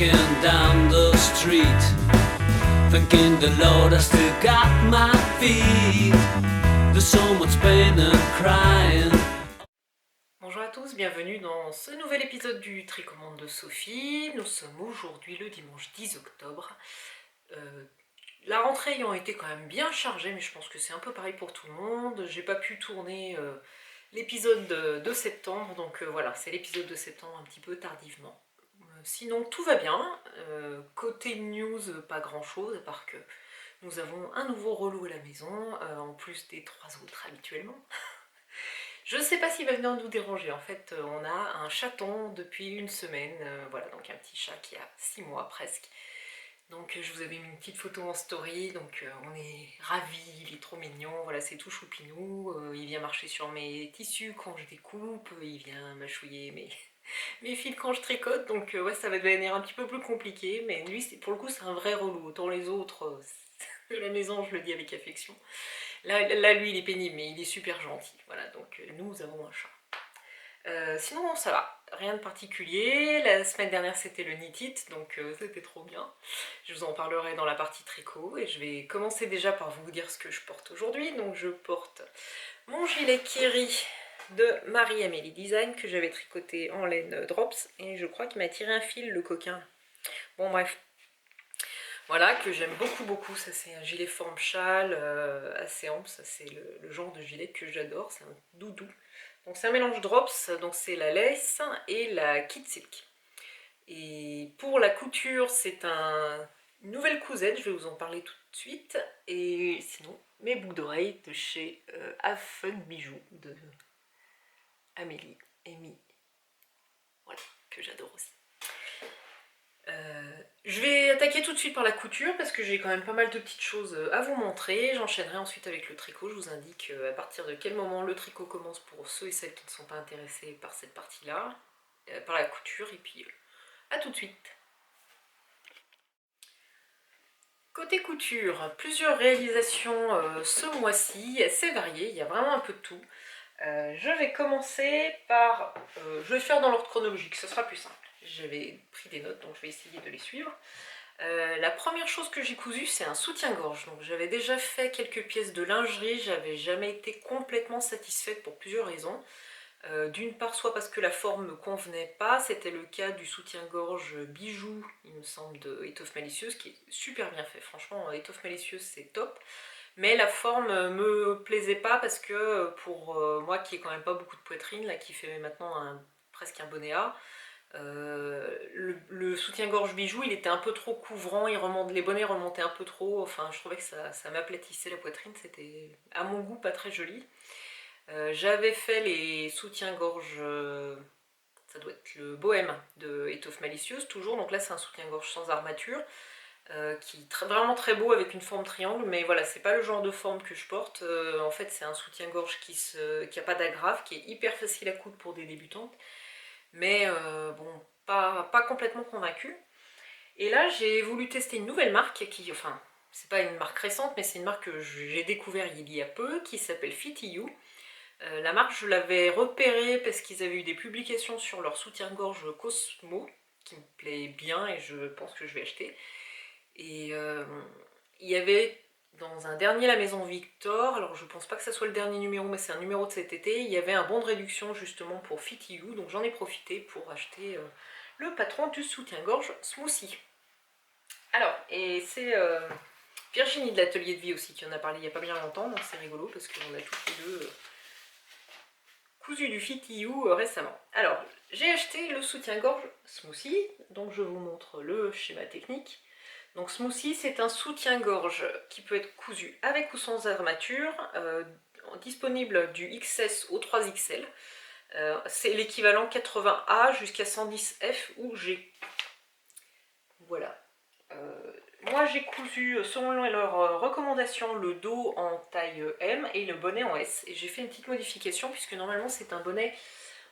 walking down the street, thanking the Lord I still got my feet. There's so much pain and crying. Bonjour à tous, bienvenue dans ce nouvel épisode du Tricommande de Sophie. Nous sommes aujourd'hui le dimanche 10 octobre. La rentrée ayant été quand même bien chargée, mais je pense que c'est un peu pareil pour tout le monde. J'ai pas pu tourner l'épisode de septembre, donc voilà, c'est l'épisode de septembre un petit peu tardivement. Sinon tout va bien. Côté news, pas grand chose, à part que nous avons un nouveau relou à la maison, en plus des 3 autres habituellement. Je ne sais pas s'il va venir nous déranger, en fait on a un chaton depuis une semaine, voilà, donc un petit chat qui a 6 mois presque. Donc je vous avais mis une petite photo en story, donc on est ravis, il est trop mignon, voilà, c'est tout choupinou, il vient marcher sur mes tissus quand je découpe, il vient mâchouiller mes fils quand je tricote, donc ouais, ça va devenir un petit peu plus compliqué, mais lui pour le coup c'est un vrai relou, autant les autres de la maison je le dis avec affection. Là, lui, il est pénible, mais il est super gentil. Voilà, donc nous avons un chat. Sinon, ça va. Rien de particulier. La semaine dernière, c'était le Knit It, donc c'était trop bien. Je vous en parlerai dans la partie tricot. Et je vais commencer déjà par vous dire ce que je porte aujourd'hui. Donc, je porte mon gilet Kiri de Marie-Amélie Design, que j'avais tricoté en laine Drops. Et je crois qu'il m'a tiré un fil, le coquin. Bon, bref. Voilà, que j'aime beaucoup, ça c'est un gilet forme châle, assez ample, ça c'est le genre de gilet que j'adore, c'est un doudou. Donc c'est un mélange drops, donc c'est la lace et la kit silk. Et pour la couture, c'est une nouvelle cousette, je vais vous en parler tout de suite. Et sinon, mes boucles d'oreilles de chez Fun Bijoux de Amélie, Amy, voilà, que j'adore aussi. Je vais attaquer tout de suite par la couture parce que j'ai quand même pas mal de petites choses à vous montrer. J'enchaînerai ensuite avec le tricot. Je vous indique à partir de quel moment le tricot commence pour ceux et celles qui ne sont pas intéressés par cette partie-là, par la couture, et puis à tout de suite. Côté couture, plusieurs réalisations ce mois-ci, assez variées, il y a vraiment un peu de tout. Je vais commencer par... je vais faire dans l'ordre chronologique, ce sera plus simple. J'avais pris des notes, donc je vais essayer de les suivre. La première chose que j'ai cousue, c'est un soutien-gorge. Donc j'avais déjà fait quelques pièces de lingerie, j'avais jamais été complètement satisfaite pour plusieurs raisons. D'une part, soit parce que la forme me convenait pas, c'était le cas du soutien-gorge Bijoux, il me semble, de Étoffe Malicieuse, qui est super bien fait. Franchement, Étoffe Malicieuse, c'est top. Mais la forme me plaisait pas parce que pour moi qui ai quand même pas beaucoup de poitrine, là qui fait maintenant presque un bonnet A, le soutien-gorge Bijoux il était un peu trop couvrant, les bonnets remontaient un peu trop, enfin je trouvais que ça m'aplatissait la poitrine, c'était à mon goût pas très joli. J'avais fait les soutiens-gorge, ça doit être le Bohème de Étoffe Malicieuse toujours, donc là c'est un soutien-gorge sans armature. Qui est vraiment très beau avec une forme triangle, mais voilà, c'est pas le genre de forme que je porte. En fait, c'est un soutien-gorge qui a pas d'agrafe, qui est hyper facile à coudre pour des débutantes, mais bon, pas complètement convaincue. Et là, j'ai voulu tester une nouvelle marque enfin, c'est pas une marque récente, mais c'est une marque que j'ai découvert il y a peu, qui s'appelle Fitty You. La marque, je l'avais repérée parce qu'ils avaient eu des publications sur leur soutien-gorge Cosmo, qui me plaît bien et je pense que je vais acheter. Et il y avait dans un dernier La Maison Victor, alors je pense pas que ça soit le dernier numéro, mais c'est un numéro de cet été, il y avait un bon de réduction justement pour Fitty You, donc j'en ai profité pour acheter le patron du soutien-gorge Smoothie. Alors, et c'est Virginie de l'Atelier de Vie aussi qui en a parlé il y a pas bien longtemps, donc c'est rigolo parce qu'on a toutes les deux cousu du Fitty You récemment. Alors, j'ai acheté le soutien-gorge Smoothie, donc je vous montre le schéma technique. Donc Smoothie, c'est un soutien-gorge qui peut être cousu avec ou sans armature, disponible du XS au 3XL. C'est l'équivalent 80A jusqu'à 110F ou G. Voilà. Moi j'ai cousu, selon leurs recommandations, le dos en taille M et le bonnet en S. Et j'ai fait une petite modification puisque normalement c'est un bonnet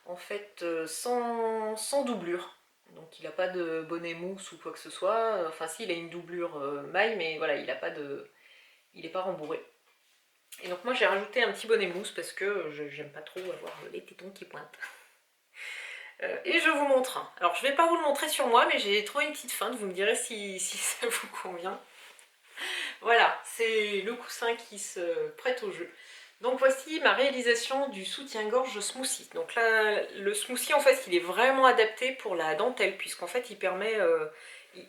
en fait sans doublure. Donc il n'a pas de bonnet mousse ou quoi que ce soit. Enfin si, il a une doublure maille, mais voilà, il n'est pas rembourré. Et donc moi j'ai rajouté un petit bonnet mousse parce que j'aime pas trop avoir les tétons qui pointent. Et je vous montre un. Alors je vais pas vous le montrer sur moi, mais j'ai trouvé une petite feinte, vous me direz si ça vous convient. Voilà, c'est le coussin qui se prête au jeu. Donc voici ma réalisation du soutien-gorge smoothie. Donc là, le smoothie en fait il est vraiment adapté pour la dentelle, puisqu'en fait il permet,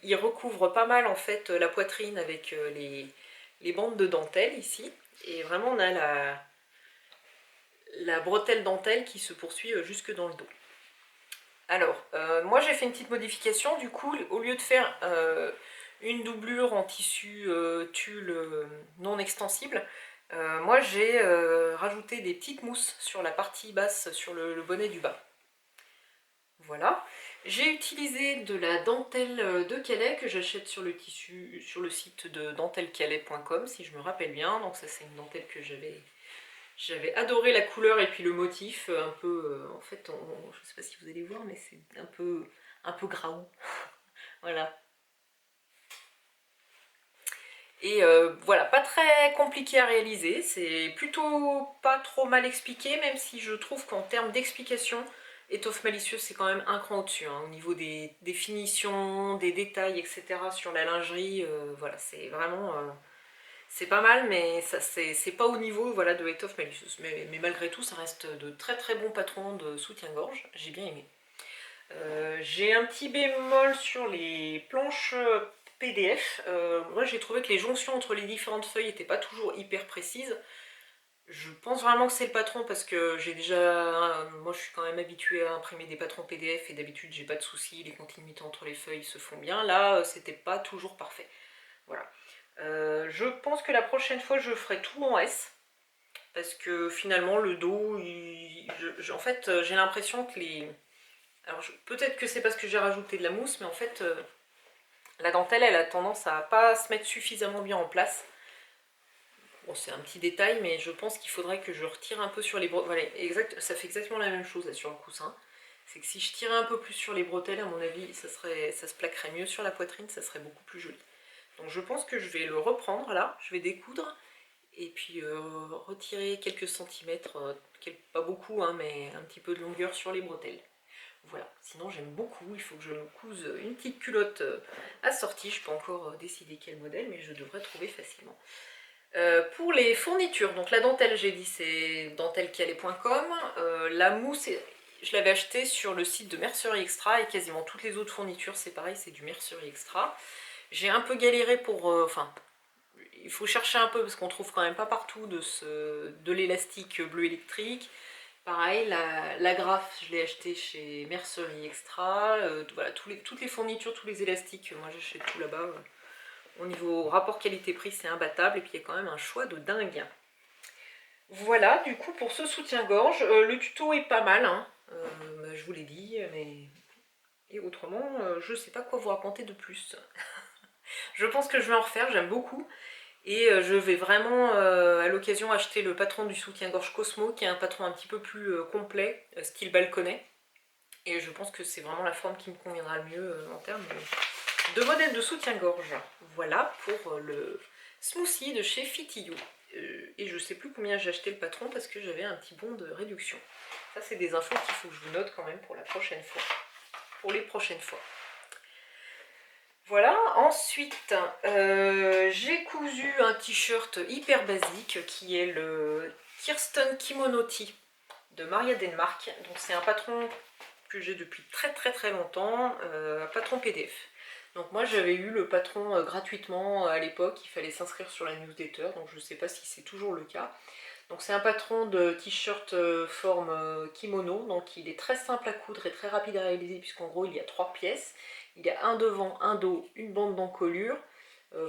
il recouvre pas mal en fait la poitrine avec les bandes de dentelle ici. Et vraiment on a la bretelle dentelle qui se poursuit jusque dans le dos. Alors, moi j'ai fait une petite modification, du coup, au lieu de faire une doublure en tissu tulle non extensible, moi j'ai rajouté des petites mousses sur la partie basse, sur le bonnet du bas. Voilà. J'ai utilisé de la dentelle de Calais que j'achète sur le site de dentellecalais.com si je me rappelle bien. Donc ça c'est une dentelle que j'avais adoré la couleur et puis le motif, un peu, en fait, je ne sais pas si vous allez voir, mais c'est un peu graou. Voilà. Et voilà, pas très compliqué à réaliser, c'est plutôt pas trop mal expliqué, même si je trouve qu'en termes d'explication, Étoffe Malicieuse c'est quand même un cran au-dessus, hein, au niveau des définitions, des détails, etc. sur la lingerie, voilà, c'est vraiment... c'est pas mal, mais c'est pas au niveau voilà, de Étoffe Malicieuse. Mais malgré tout, ça reste de très très bons patrons de soutien-gorge. J'ai bien aimé. J'ai un petit bémol sur les planches PDF. Moi, j'ai trouvé que les jonctions entre les différentes feuilles n'étaient pas toujours hyper précises. Je pense vraiment que c'est le patron parce que j'ai déjà... moi, je suis quand même habituée à imprimer des patrons PDF et d'habitude, j'ai pas de soucis. Les continuités entre les feuilles se font bien. Là, c'était pas toujours parfait. Voilà. Je pense que la prochaine fois je ferai tout en S parce que finalement le dos, en fait j'ai l'impression que les... Alors peut-être que c'est parce que j'ai rajouté de la mousse, mais en fait la dentelle elle a tendance à pas se mettre suffisamment bien en place. Bon c'est un petit détail, mais je pense qu'il faudrait que je retire un peu sur les bretelles. Voilà, exact, ça fait exactement la même chose là, sur le coussin. C'est que si je tirais un peu plus sur les bretelles, à mon avis ça se plaquerait mieux sur la poitrine, ça serait beaucoup plus joli. Donc je pense que je vais le reprendre là, je vais découdre et puis retirer quelques centimètres, pas beaucoup, hein, mais un petit peu de longueur sur les bretelles. Voilà, sinon j'aime beaucoup, il faut que je me couse une petite culotte assortie, je peux encore décider quel modèle, mais je devrais trouver facilement. Pour les fournitures, donc la dentelle j'ai dit c'est dentellecalais.com, la mousse je l'avais achetée sur le site de Mercerie Extra et quasiment toutes les autres fournitures c'est pareil, c'est du Mercerie Extra. J'ai un peu galéré pour... enfin, il faut chercher un peu parce qu'on trouve quand même pas partout de l'élastique bleu électrique. Pareil, l'agrafe, je l'ai acheté chez Mercerie Extra. Voilà, toutes les fournitures, tous les élastiques, moi j'achète tout là-bas. Au niveau rapport qualité-prix, c'est imbattable. Et puis il y a quand même un choix de dingue. Voilà, du coup, pour ce soutien-gorge, le tuto est pas mal. Hein. Bah, je vous l'ai dit, mais... Et autrement, je sais pas quoi vous raconter de plus. Je pense que je vais en refaire, j'aime beaucoup. Et je vais vraiment à l'occasion acheter le patron du soutien-gorge Cosmo, qui est un patron un petit peu plus complet, style balconnet. Et je pense que c'est vraiment la forme qui me conviendra le mieux en termes de modèle de soutien-gorge. Voilà pour le smoothie de chez Fitio. Et je sais plus combien j'ai acheté le patron parce que j'avais un petit bon de réduction. Ça c'est des infos qu'il faut que je vous note quand même pour la prochaine fois. Pour les prochaines fois. Voilà, ensuite j'ai cousu un t-shirt hyper basique qui est le Kirsten Kimono Tee de Maria Denmark. Donc c'est un patron que j'ai depuis très très très longtemps, un patron PDF. Donc moi j'avais eu le patron gratuitement à l'époque, il fallait s'inscrire sur la newsletter, donc je ne sais pas si c'est toujours le cas. Donc c'est un patron de t-shirt forme kimono, donc il est très simple à coudre et très rapide à réaliser puisqu'en gros il y a 3 pièces. Il y a un devant, un dos, une bande d'encolure.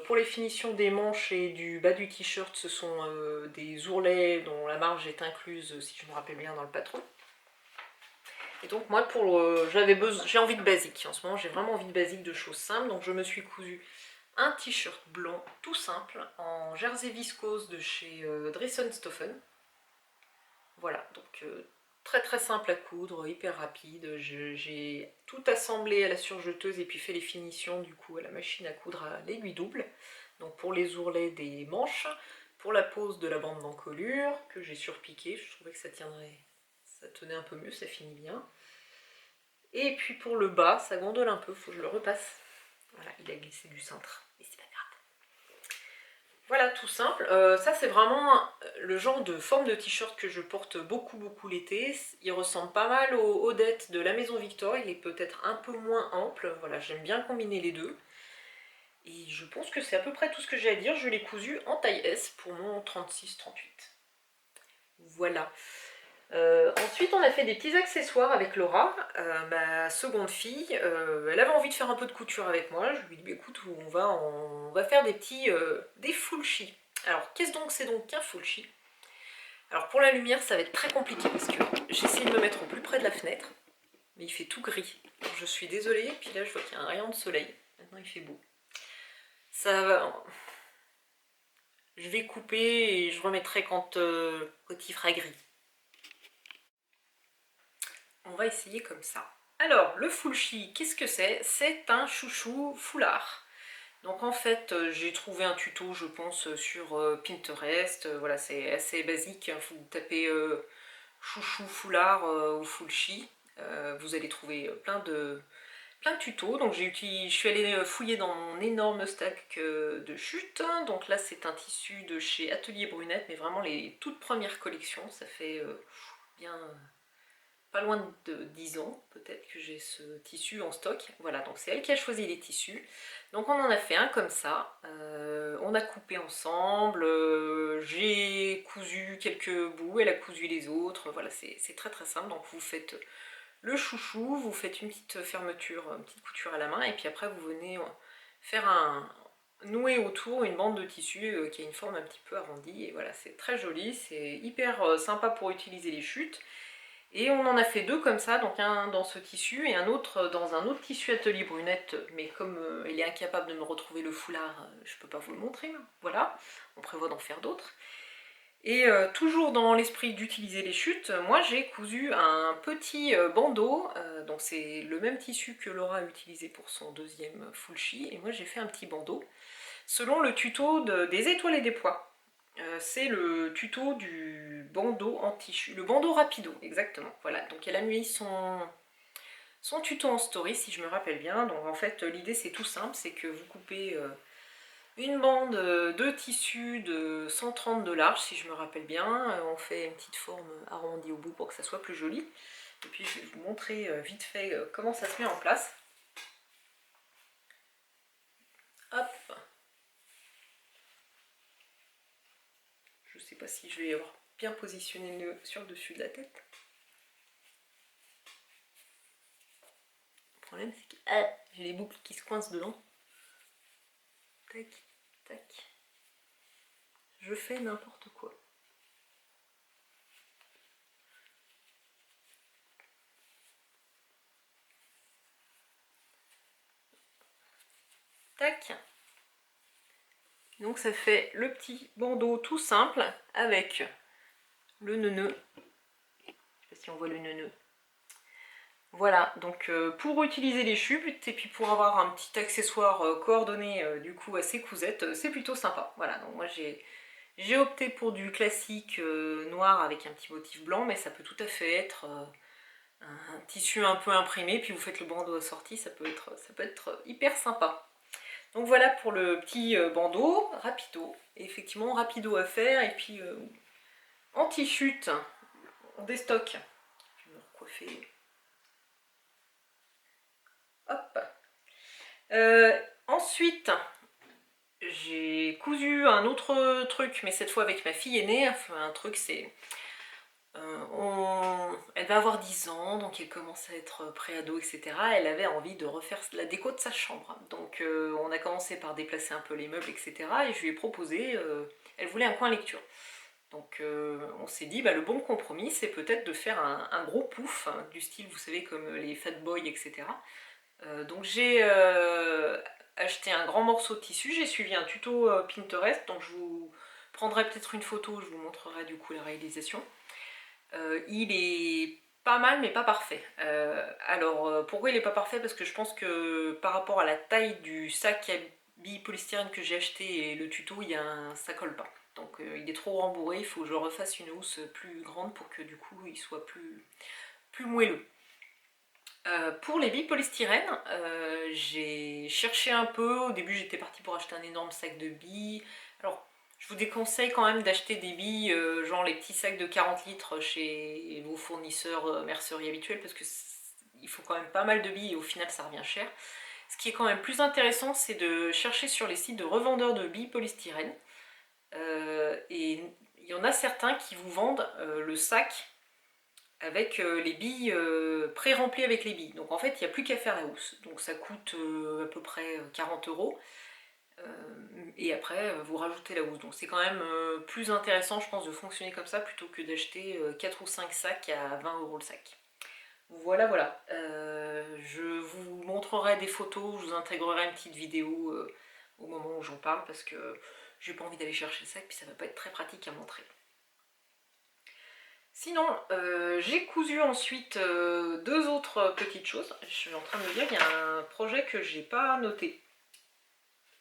Pour les finitions des manches et du bas du t-shirt, ce sont des ourlets dont la marge est incluse, si je me rappelle bien, dans le patron. Et donc moi, j'ai envie de basique. En ce moment, j'ai vraiment envie de basique, de choses simples. Donc je me suis cousu un t-shirt blanc tout simple en jersey viscose de chez Dressenstoffen. Voilà, donc très très simple à coudre, hyper rapide. J'ai tout assemblé à la surjeteuse et puis fait les finitions du coup à la machine à coudre à l'aiguille double. Donc pour les ourlets des manches, pour la pose de la bande d'encolure que j'ai surpiqué, je trouvais que ça tenait un peu mieux, ça finit bien. Et puis pour le bas, ça gondole un peu, faut que je le repasse. Voilà, il a glissé du cintre, mais c'est pas grave. Voilà, tout simple. Ça, c'est vraiment le genre de forme de t-shirt que je porte beaucoup l'été. Il ressemble pas mal au Odette de la Maison Victor. Il est peut-être un peu moins ample. Voilà, j'aime bien combiner les deux. Et je pense que c'est à peu près tout ce que j'ai à dire. Je l'ai cousu en taille S pour mon 36-38. Voilà. Ensuite, on a fait des petits accessoires avec Laura, ma seconde fille. Elle avait envie de faire un peu de couture avec moi. Je lui ai dit, bah, écoute, on va faire des petits des full-chi. Alors, qu'est-ce donc c'est donc qu'un full-chi? Alors, pour la lumière, ça va être très compliqué parce que j'essaie de me mettre au plus près de la fenêtre, mais il fait tout gris. Donc, je suis désolée. Puis là, je vois qu'il y a un rayon de soleil. Maintenant, il fait beau. Ça va. Je vais couper et je remettrai quand il fera gris. On va essayer comme ça. Alors, le full-chi, qu'est-ce que c'est? C'est un chouchou foulard. Donc en fait, j'ai trouvé un tuto, je pense, sur Pinterest. Voilà, c'est assez basique. Vous tapez chouchou foulard ou full-chi. Vous allez trouver plein de tutos. Donc je suis allée fouiller dans mon énorme stack de chute. Donc là, c'est un tissu de chez Atelier Brunette, mais vraiment les toutes premières collections. Ça fait bien... pas loin de 10 ans peut-être que j'ai ce tissu en stock. Voilà, donc c'est elle qui a choisi les tissus. Donc on en a fait un comme ça. On a coupé ensemble. J'ai cousu quelques bouts, elle a cousu les autres. Voilà, c'est très simple. Donc vous faites le chouchou, vous faites une petite fermeture, une petite couture à la main, et puis après vous venez faire nouer autour une bande de tissu qui a une forme un petit peu arrondie. Et voilà, c'est très joli, c'est hyper sympa pour utiliser les chutes. Et on en a fait deux comme ça, donc un dans ce tissu et un autre dans un autre tissu Atelier Brunette, mais comme elle est incapable de me retrouver le foulard, je peux pas vous le montrer, voilà, on prévoit d'en faire d'autres. Et toujours dans l'esprit d'utiliser les chutes, moi j'ai cousu un petit bandeau, donc c'est le même tissu que Laura a utilisé pour son deuxième full-chi, et moi j'ai fait un petit bandeau, selon le tuto des étoiles et des pois. C'est le tuto du bandeau en tissu, le bandeau rapido, exactement. Voilà, donc elle a mis son tuto en story, si je me rappelle bien. Donc en fait, l'idée c'est tout simple, c'est que vous coupez une bande de tissu de 130 de large, si je me rappelle bien. On fait une petite forme arrondie au bout pour que ça soit plus joli. Et puis je vais vous montrer vite fait comment ça se met en place. Hop. Je ne sais pas si je vais avoir bien positionné le nœud sur le dessus de la tête. Le problème c'est que j'ai les boucles qui se coincent dedans. Tac, tac. Je fais n'importe quoi. Tac. Donc ça fait le petit bandeau tout simple avec le nœud. Je sais pas si on voit le nœud. Voilà, donc pour utiliser les chutes et puis pour avoir un petit accessoire coordonné du coup à ces cousettes, c'est plutôt sympa. Voilà, donc moi j'ai opté pour du classique noir avec un petit motif blanc, mais ça peut tout à fait être un tissu un peu imprimé, puis vous faites le bandeau assorti, ça peut être hyper sympa. Donc voilà pour le petit bandeau, rapido, et effectivement rapido à faire, et puis anti-chute, on déstocke. Je vais me recoiffer. Hop. Ensuite, j'ai cousu un autre truc, mais cette fois avec ma fille aînée. Enfin, un truc, c'est... elle va avoir 10 ans, donc elle commence à être pré-ado, etc. Elle avait envie de refaire la déco de sa chambre. Donc on a commencé par déplacer un peu les meubles, etc. Et je lui ai proposé, elle voulait un coin lecture. Donc on s'est dit, bah, le bon compromis, c'est peut-être de faire un gros pouf, hein, du style, vous savez, comme les Fat Boys, etc. Donc j'ai acheté un grand morceau de tissu, j'ai suivi un tuto Pinterest, donc je vous prendrai peut-être une photo, je vous montrerai du coup la réalisation. Il est pas mal mais pas parfait. Alors pourquoi il est pas parfait? Parce que je pense que par rapport à la taille du sac à billes polystyrène que j'ai acheté et le tuto, ça colle pas. Donc il est trop rembourré, il faut que je refasse une housse plus grande pour que du coup il soit plus moelleux. Pour les billes polystyrène, j'ai cherché un peu. Au début, j'étais partie pour acheter un énorme sac de billes. Alors, je vous déconseille quand même d'acheter des billes, genre les petits sacs de 40 litres chez vos fournisseurs mercerie habituels, parce que il faut quand même pas mal de billes et au final, ça revient cher. Ce qui est quand même plus intéressant, c'est de chercher sur les sites de revendeurs de billes polystyrène. Et il y en a certains qui vous vendent le sac avec les billes pré-remplies avec les billes. Donc en fait, il n'y a plus qu'à faire la housse. Donc ça coûte à peu près 40 euros. Et après, vous rajoutez la housse. Donc c'est quand même plus intéressant, je pense, de fonctionner comme ça plutôt que d'acheter 4 ou 5 sacs à 20 euros le sac. Voilà, voilà. Je vous montrerai des photos, je vous intégrerai une petite vidéo au moment où j'en parle parce que j'ai pas envie d'aller chercher le sac, puis ça va pas être très pratique à montrer. Sinon, j'ai cousu ensuite deux autres petites choses. Je suis en train de me dire qu'il y a un projet que j'ai pas noté.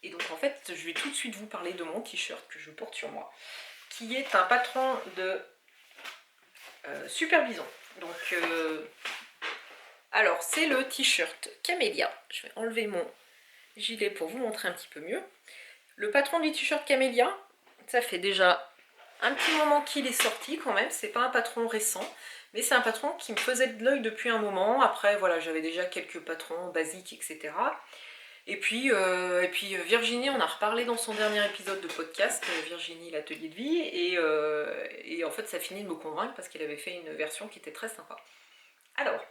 Et donc en fait, je vais tout de suite vous parler de mon t-shirt que je porte sur moi, qui est un patron de Super Bison. Donc, alors c'est le t-shirt Camélia. Je vais enlever mon gilet pour vous montrer un petit peu mieux. Le patron du t-shirt Camélia, ça fait déjà un petit moment qu'il est sorti quand même, c'est pas un patron récent, mais c'est un patron qui me faisait de l'œil depuis un moment. Après voilà, j'avais déjà quelques patrons basiques, etc. Et puis Virginie, on a reparlé dans son dernier épisode de podcast, Virginie l'atelier de vie, et en fait ça finit de me convaincre parce qu'elle avait fait une version qui était très sympa. Alors,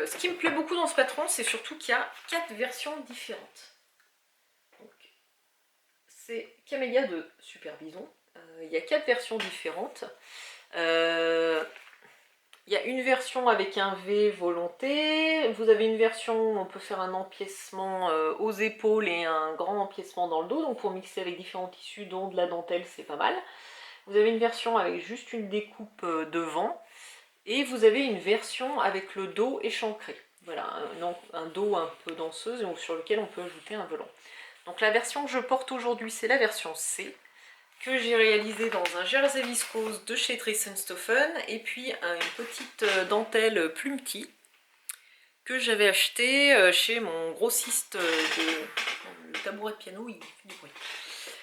ce qui me plaît beaucoup dans ce patron, c'est surtout qu'il y a 4 versions différentes. C'est Camélia de Super Bison. Il y a 4 versions différentes. Il y a une version avec un V volonté. Vous avez une version où on peut faire un empiècement aux épaules et un grand empiècement dans le dos. Donc pour mixer avec différents tissus, dont de la dentelle, c'est pas mal. Vous avez une version avec juste une découpe devant. Et vous avez une version avec le dos échancré. Voilà, un dos un peu danseuse sur lequel on peut ajouter un volant. Donc la version que je porte aujourd'hui, c'est la version C, que j'ai réalisée dans un jersey viscose de chez Thyssen-Stoffen, et puis une petite dentelle Plumety, que j'avais acheté chez mon grossiste de... Le tabouret de piano, il fait du bruit.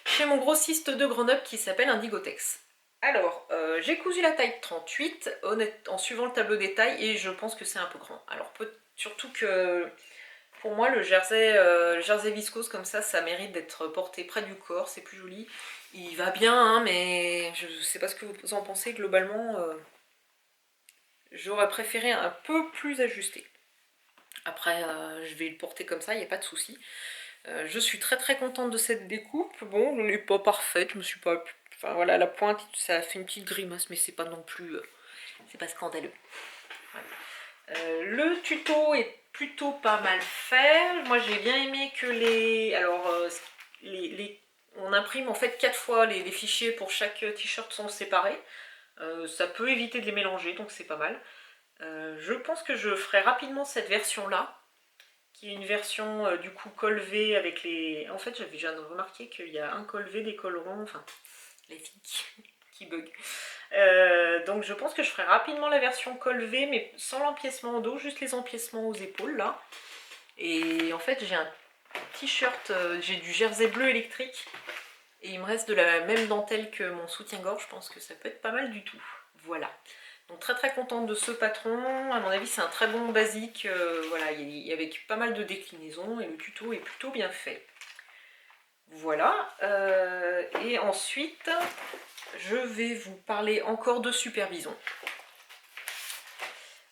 Chez mon grossiste de Grenoble qui s'appelle Indigotex. Alors, j'ai cousu la taille 38, en suivant le tableau des tailles, et je pense que c'est un peu grand. Alors, surtout que... Pour moi, le jersey viscose comme ça mérite d'être porté près du corps, c'est plus joli. Il va bien, hein, mais je ne sais pas ce que vous en pensez. Globalement, j'aurais préféré un peu plus ajusté. Après, je vais le porter comme ça, il n'y a pas de souci. Je suis très très contente de cette découpe. Bon, elle n'est pas parfaite, je me suis pas... Enfin voilà, la pointe, ça a fait une petite grimace, mais c'est pas non plus... c'est pas scandaleux. Voilà. Le tuto est plutôt pas mal fait. Moi j'ai bien aimé que les... Alors, on imprime en fait 4 fois les fichiers pour chaque t-shirt sont séparés. Ça peut éviter de les mélanger, donc c'est pas mal. Je pense que je ferai rapidement cette version-là, qui est une version du coup col V avec les... En fait j'avais déjà remarqué qu'il y a un col V, des cols ronds, enfin les filles qui bug. Donc je pense que je ferai rapidement la version col V, mais sans l'empiècement au dos, juste les empiècements aux épaules là. Et en fait j'ai un t-shirt, j'ai du jersey bleu électrique, et il me reste de la même dentelle que mon soutien-gorge, je pense que ça peut être pas mal du tout. Voilà. Donc très très contente de ce patron, à mon avis c'est un très bon basique, voilà, avec pas mal de déclinaisons et le tuto est plutôt bien fait. Voilà, et ensuite je vais vous parler encore de Super Bison.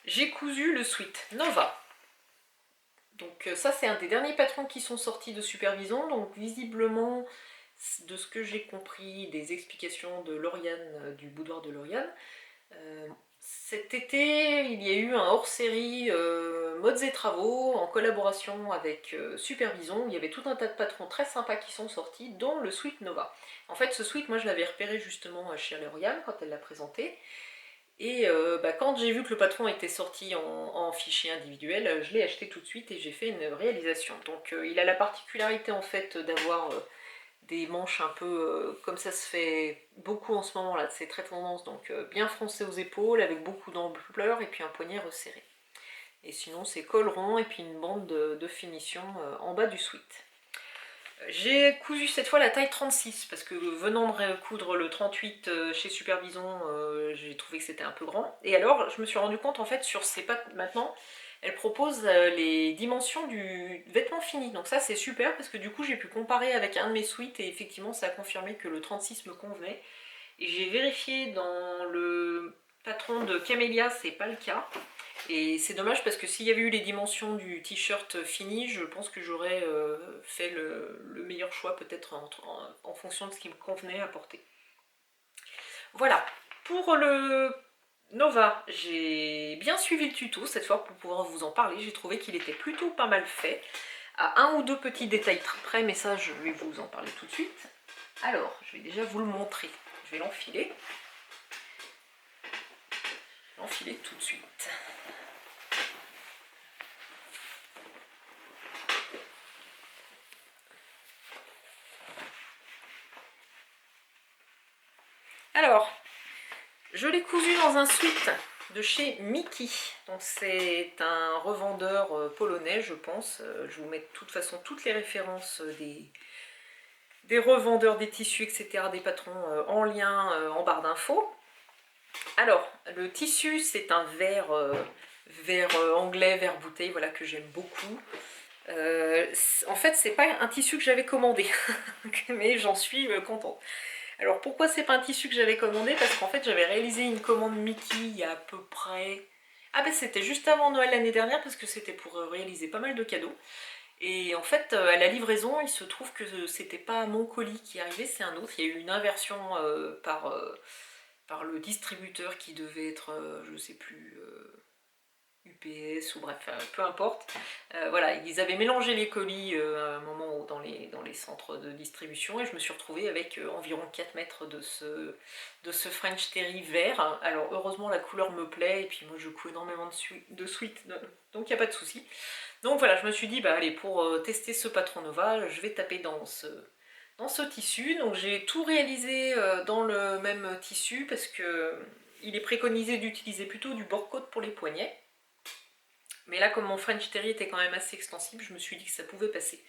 J'ai cousu le sweat Nova. Donc ça c'est un des derniers patrons qui sont sortis de Super Bison, donc visiblement de ce que j'ai compris des explications de Lauriane, du boudoir de Lauriane, cet été, il y a eu un hors-série modes et travaux en collaboration avec Super Bison. Il y avait tout un tas de patrons très sympas qui sont sortis, dont le Sweat Nova. En fait, ce sweat, moi je l'avais repéré justement chez Lauriane quand elle l'a présenté. Et quand j'ai vu que le patron était sorti en fichier individuel, je l'ai acheté tout de suite et j'ai fait une réalisation. Donc il a la particularité en fait d'avoir... des manches un peu comme ça se fait beaucoup en ce moment là, c'est très tendance, donc bien froncé aux épaules avec beaucoup d'ampleur et puis un poignet resserré. Et sinon c'est col rond et puis une bande de finition en bas du sweat. J'ai cousu cette fois la taille 36 parce que venant de recoudre le 38 chez Superbison, j'ai trouvé que c'était un peu grand. Et alors je me suis rendu compte en fait sur ces pattes maintenant, elle propose les dimensions du vêtement fini. Donc ça c'est super parce que du coup j'ai pu comparer avec un de mes sweats et effectivement ça a confirmé que le 36 me convenait. Et j'ai vérifié dans le patron de Camélia, c'est pas le cas. Et c'est dommage parce que s'il y avait eu les dimensions du t-shirt fini, je pense que j'aurais fait le meilleur choix peut-être en fonction de ce qui me convenait à porter. Voilà, pour le Nova, j'ai bien suivi le tuto cette fois pour pouvoir vous en parler. J'ai trouvé qu'il était plutôt pas mal fait, à un ou deux petits détails près, mais ça je vais vous en parler tout de suite. Alors, je vais déjà vous le montrer. Je vais l'enfiler. L'enfiler tout de suite. Alors, je l'ai cousu dans un sweat de chez Miki. Donc c'est un revendeur polonais, je pense. Je vous mets de toute façon toutes les références des revendeurs, des tissus, etc., des patrons en lien en barre d'infos. Alors, le tissu, c'est un vert, anglais, vert bouteille, voilà, que j'aime beaucoup. En fait, c'est pas un tissu que j'avais commandé, mais j'en suis contente. Alors pourquoi c'est pas un tissu que j'avais commandé? Parce qu'en fait j'avais réalisé une commande Mickey il y a à peu près... Ah ben c'était juste avant Noël l'année dernière parce que c'était pour réaliser pas mal de cadeaux. Et en fait à la livraison il se trouve que c'était pas mon colis qui arrivait, c'est un autre. Il y a eu une inversion par le distributeur qui devait être, je sais plus... UPS ou bref, peu importe. Voilà, ils avaient mélangé les colis à un moment dans les centres de distribution et je me suis retrouvée avec environ 4 mètres de ce French Terry vert. Alors heureusement la couleur me plaît et puis moi je couds énormément de sweat, donc il n'y a pas de souci. Donc voilà, je me suis dit, bah allez, pour tester ce patron Nova, je vais taper dans ce tissu. Donc j'ai tout réalisé dans le même tissu parce que il est préconisé d'utiliser plutôt du bord-côte pour les poignets. Mais là, comme mon French Terry était quand même assez extensible, je me suis dit que ça pouvait passer.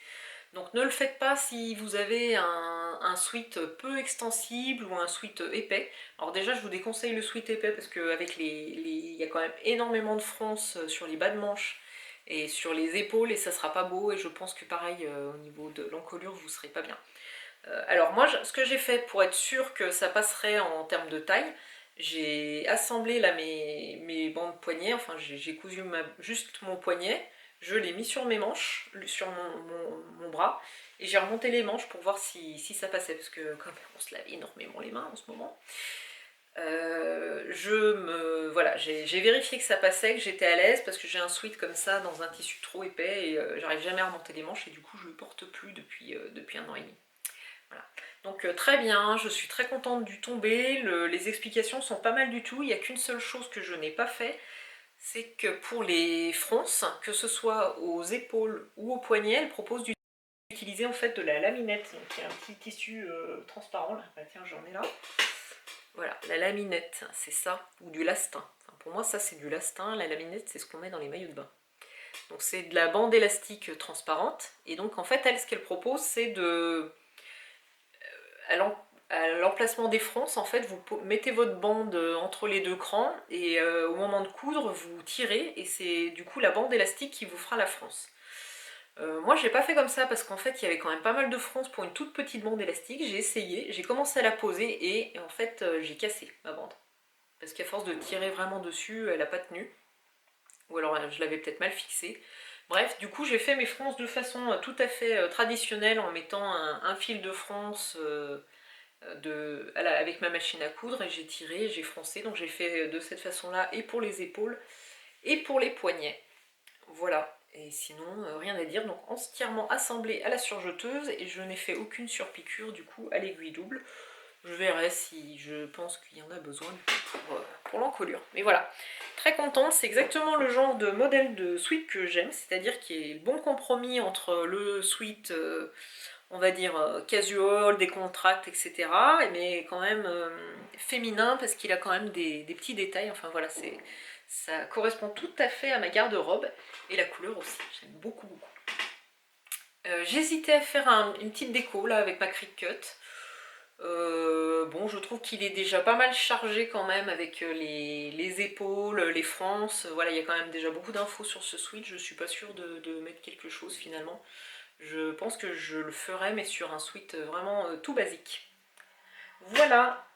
Donc ne le faites pas si vous avez un sweat peu extensible ou un sweat épais. Alors déjà, je vous déconseille le sweat épais parce qu'avec il y a quand même énormément de fronces sur les bas de manches et sur les épaules et ça sera pas beau. Et je pense que pareil, au niveau de l'encolure, vous serez pas bien. Alors moi, ce que j'ai fait pour être sûr que ça passerait en termes de taille, j'ai assemblé là mes bandes poignets, enfin j'ai cousu juste mon poignet, je l'ai mis sur mes manches, sur mon bras, et j'ai remonté les manches pour voir si ça passait, parce que comme on se lave énormément les mains en ce moment, voilà, j'ai vérifié que ça passait, que j'étais à l'aise, parce que j'ai un sweat comme ça dans un tissu trop épais, et j'arrive jamais à remonter les manches, et du coup je ne le porte plus depuis 1 an et demi. Voilà. Donc très bien, je suis très contente du tombé, les explications sont pas mal du tout, il n'y a qu'une seule chose que je n'ai pas fait, c'est que pour les fronces, que ce soit aux épaules ou aux poignets, elle propose d'utiliser en fait de la laminette, donc il y a un petit tissu transparent là, bah, tiens j'en ai là, voilà, la laminette, c'est ça, ou du lastin, enfin, pour moi ça c'est du lastin, la laminette c'est ce qu'on met dans les maillots de bain. Donc c'est de la bande élastique transparente, et donc en fait elle ce qu'elle propose c'est de... à l'emplacement des fronces, en fait, vous mettez votre bande entre les deux crans et au moment de coudre, vous tirez et c'est du coup la bande élastique qui vous fera la fronce. Moi, j'ai pas fait comme ça parce qu'en fait, il y avait quand même pas mal de fronces pour une toute petite bande élastique. J'ai essayé, j'ai commencé à la poser et en fait, j'ai cassé ma bande. Parce qu'à force de tirer vraiment dessus, elle a pas tenu. Ou alors, je l'avais peut-être mal fixée. Bref, du coup, j'ai fait mes fronces de façon tout à fait traditionnelle en mettant un fil de fronce avec ma machine à coudre et j'ai tiré, j'ai froncé, donc j'ai fait de cette façon là et pour les épaules et pour les poignets. Voilà, et sinon rien à dire, donc entièrement assemblé à la surjeteuse et je n'ai fait aucune surpiqûre du coup à l'aiguille double. Je verrai si je pense qu'il y en a besoin pour l'encolure. Mais voilà, très contente, c'est exactement le genre de modèle de sweat que j'aime, c'est-à-dire qu'il y a le bon compromis entre le sweat on va dire casual, décontracte, etc. Mais quand même féminin parce qu'il a quand même des petits détails. Enfin voilà, Ça correspond tout à fait à ma garde-robe et la couleur aussi, j'aime beaucoup beaucoup. J'hésitais à faire une petite déco là avec ma Cricut. Bon, je trouve qu'il est déjà pas mal chargé quand même avec les épaules, les frances. Voilà, il y a quand même déjà beaucoup d'infos sur ce sweat. Je suis pas sûre de mettre quelque chose finalement. Je pense que je le ferai, mais sur un sweat vraiment tout basique. Voilà.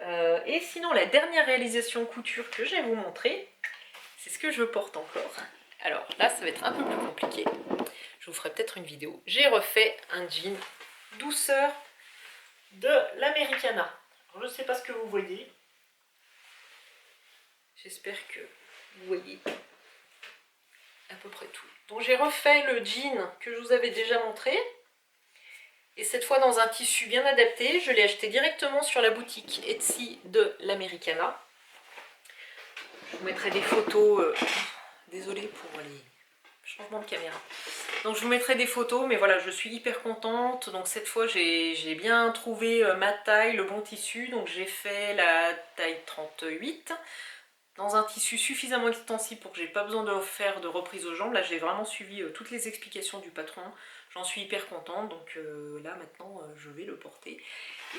Et sinon, la dernière réalisation couture que je vais vous montrer, c'est ce que je porte encore. Alors là, ça va être un peu plus compliqué. Je vous ferai peut-être une vidéo. J'ai refait un jean douceur de l'Americana. Je ne sais pas ce que vous voyez. J'espère que vous voyez à peu près tout. Donc j'ai refait le jean que je vous avais déjà montré. Et cette fois dans un tissu bien adapté. Je l'ai acheté directement sur la boutique Etsy de l'Americana. Je vous mettrai des photos. Désolée pour les changements de caméra. Donc je vous mettrai des photos, mais voilà, je suis hyper contente. Donc cette fois j'ai bien trouvé ma taille, le bon tissu. Donc j'ai fait la taille 38 dans un tissu suffisamment extensible pour que j'ai pas besoin de faire de reprise aux jambes. Là j'ai vraiment suivi toutes les explications du patron. J'en suis hyper contente. Donc là maintenant je vais le porter.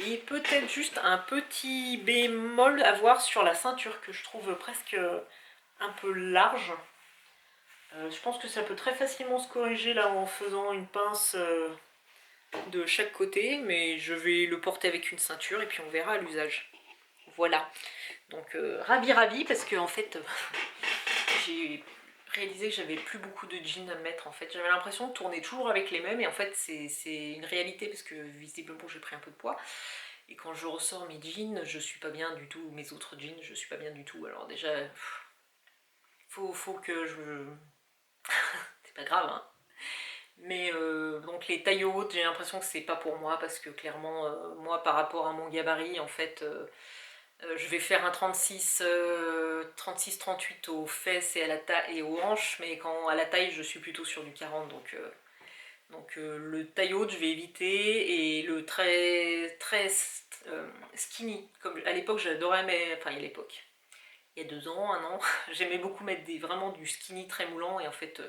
Et peut-être juste un petit bémol à voir sur la ceinture que je trouve presque un peu large. Je pense que ça peut très facilement se corriger là en faisant une pince de chaque côté, mais je vais le porter avec une ceinture et puis on verra à l'usage. Voilà, donc ravi parce que en fait j'ai réalisé que j'avais plus beaucoup de jeans à me mettre en fait. J'avais l'impression de tourner toujours avec les mêmes et en fait c'est une réalité parce que visiblement j'ai pris un peu de poids. Et quand je ressors mes jeans, je suis pas bien du tout, mes autres jeans, je suis pas bien du tout. Alors déjà, faut que je... c'est pas grave, hein. Mais donc les tailles hautes, j'ai l'impression que c'est pas pour moi parce que clairement, moi par rapport à mon gabarit, en fait, je vais faire un 36-38 aux fesses et à la taille et aux hanches, mais quand à la taille, je suis plutôt sur du 40, donc le taille haute, je vais éviter et le très skinny, comme à l'époque j'adorais, enfin à l'époque. Il y a 2 ans, 1 an, j'aimais beaucoup mettre vraiment du skinny très moulant et en fait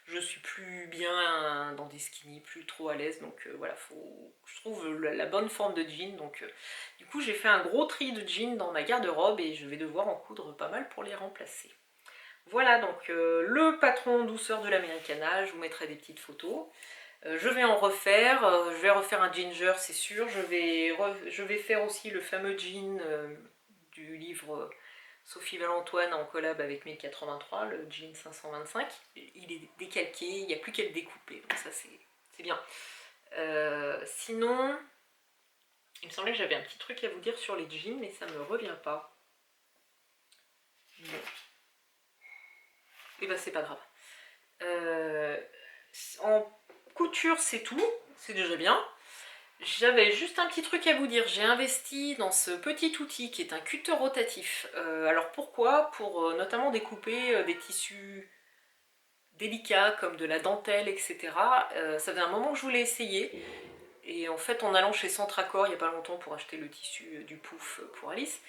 je suis plus bien dans des skinny, plus trop à l'aise, donc voilà, je trouve la bonne forme de jean, donc du coup j'ai fait un gros tri de jeans dans ma garde-robe et je vais devoir en coudre pas mal pour les remplacer. Voilà donc le patron douceur de l'Americana, je vous mettrai des petites photos. Je vais en refaire, je vais refaire un ginger c'est sûr, je vais faire aussi le fameux jean du livre Sophie Valentoine en collab avec 1083, le jean 525. Il est décalqué, il n'y a plus qu'à le découper, donc ça c'est bien. Sinon, il me semblait que j'avais un petit truc à vous dire sur les jeans, mais ça ne me revient pas. Bon. Et ben c'est pas grave. En couture c'est tout, c'est déjà bien. J'avais juste un petit truc à vous dire, j'ai investi dans ce petit outil qui est un cutter rotatif. Alors pourquoi? Pour notamment découper des tissus délicats comme de la dentelle, etc. Ça faisait un moment que je voulais essayer. Et en fait en allant chez Centracor il n'y a pas longtemps pour acheter le tissu du pouf pour Alice,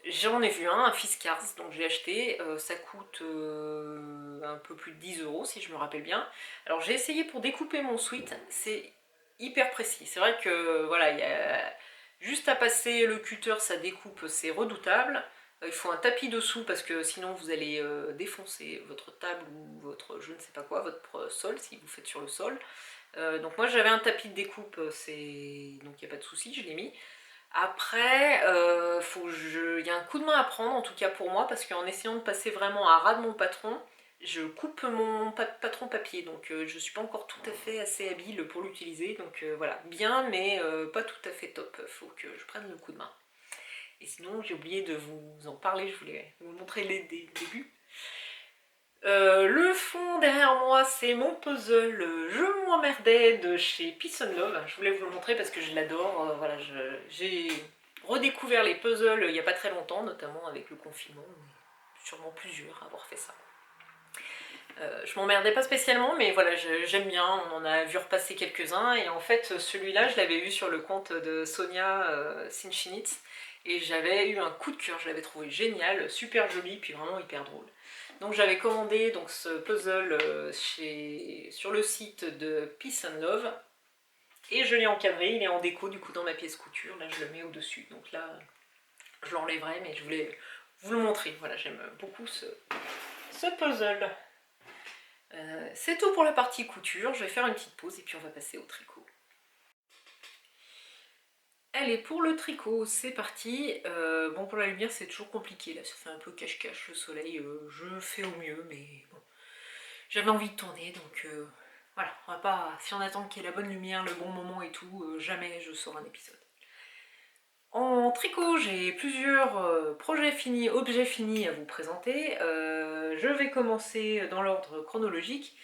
j'en ai vu un Fiskars, donc j'ai acheté, ça coûte un peu plus de 10 € si je me rappelle bien. Alors j'ai essayé pour découper mon sweat, c'est hyper précis. C'est vrai que voilà, il y a juste à passer le cutter, ça découpe, c'est redoutable. Il faut un tapis dessous parce que sinon vous allez défoncer votre table ou votre je ne sais pas quoi, votre sol si vous faites sur le sol. Donc moi j'avais un tapis de découpe, donc il n'y a pas de souci, je l'ai mis. Après, il y a un coup de main à prendre en tout cas pour moi parce qu'en essayant de passer vraiment à ras de mon patron, je coupe mon patron papier, donc je ne suis pas encore tout à fait assez habile pour l'utiliser, donc voilà, bien mais pas tout à fait top, faut que je prenne le coup de main. Et sinon j'ai oublié de vous en parler, je voulais vous montrer les débuts. Le fond derrière moi c'est mon puzzle Je m'emmerdais de chez Peace and Love. Je voulais vous le montrer parce que je l'adore. Voilà, j'ai redécouvert les puzzles il n'y a pas très longtemps, notamment avec le confinement. Sûrement plusieurs à avoir fait ça. Je m'emmerdais pas spécialement, mais voilà, j'aime bien. On en a vu repasser quelques-uns et en fait celui-là je l'avais vu sur le compte de Sonia Sinchinitz et j'avais eu un coup de cœur, je l'avais trouvé génial, super joli, puis vraiment hyper drôle. Donc j'avais commandé donc, ce puzzle sur le site de Peace and Love, et je l'ai encadré, il est en déco du coup dans ma pièce couture, là je le mets au-dessus, donc là je l'enlèverai, mais je voulais vous le montrer, voilà, j'aime beaucoup ce puzzle. C'est tout pour la partie couture, je vais faire une petite pause et puis on va passer au tricot. Allez, pour le tricot, c'est parti. Bon, pour la lumière, c'est toujours compliqué, là, ça fait un peu cache-cache le soleil, je fais au mieux, mais bon, j'avais envie de tourner, donc voilà, on va pas, si on attend qu'il y ait la bonne lumière, le bon moment et tout, jamais je sors un épisode. En tricot, j'ai plusieurs projets finis, objets finis à vous présenter. Je vais commencer dans l'ordre chronologique.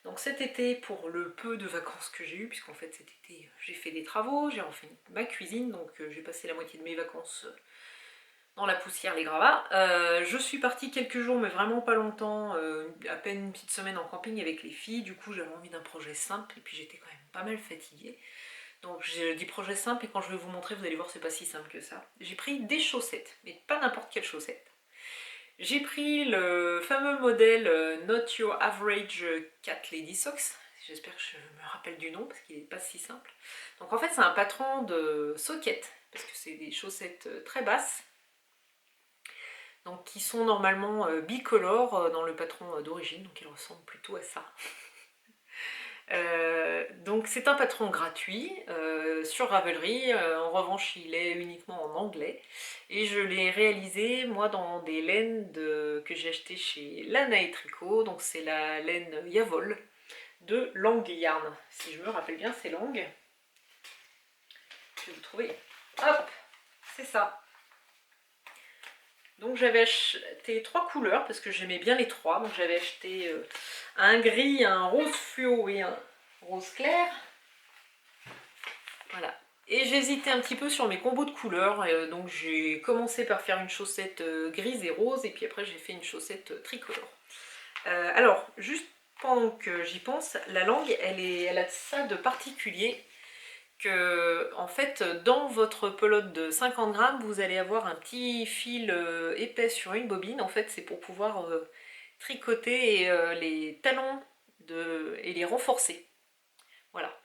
Donc cet été, pour le peu de vacances que j'ai eu, puisqu'en fait cet été j'ai fait des travaux, j'ai refait ma cuisine, donc j'ai passé la moitié de mes vacances dans la poussière, les gravats. Je suis partie quelques jours, mais vraiment pas longtemps, à peine une petite semaine en camping avec les filles, du coup j'avais envie d'un projet simple, et puis j'étais quand même pas mal fatiguée. Donc j'ai dit projet simple, et quand je vais vous montrer, vous allez voir, c'est pas si simple que ça. J'ai pris des chaussettes, mais pas n'importe quelle chaussette. J'ai pris le fameux modèle Not Your Average Cat Lady Socks. J'espère que je me rappelle du nom parce qu'il n'est pas si simple. Donc en fait c'est un patron de socket, parce que c'est des chaussettes très basses. Donc qui sont normalement bicolores dans le patron d'origine, donc ils ressemblent plutôt à ça. Donc c'est un patron gratuit sur Ravelry, en revanche il est uniquement en anglais, et je l'ai réalisé moi dans des laines que j'ai achetées chez Lana et Tricot, donc c'est la laine Yavol de Lang Yarn, si je me rappelle bien c'est Lang, je vais vous trouver, hop, c'est ça. Donc j'avais acheté 3 couleurs parce que j'aimais bien les 3, donc j'avais acheté un gris, un rose fluo et un rose clair. Voilà. Et j'hésitais un petit peu sur mes combos de couleurs, donc j'ai commencé par faire une chaussette grise et rose, et puis après j'ai fait une chaussette tricolore. Alors, juste pendant que j'y pense, la langue, elle a ça de particulier que, en fait, dans votre pelote de 50 grammes, vous allez avoir un petit fil épais sur une bobine. En fait, c'est pour pouvoir tricoter les talons et les renforcer. Voilà.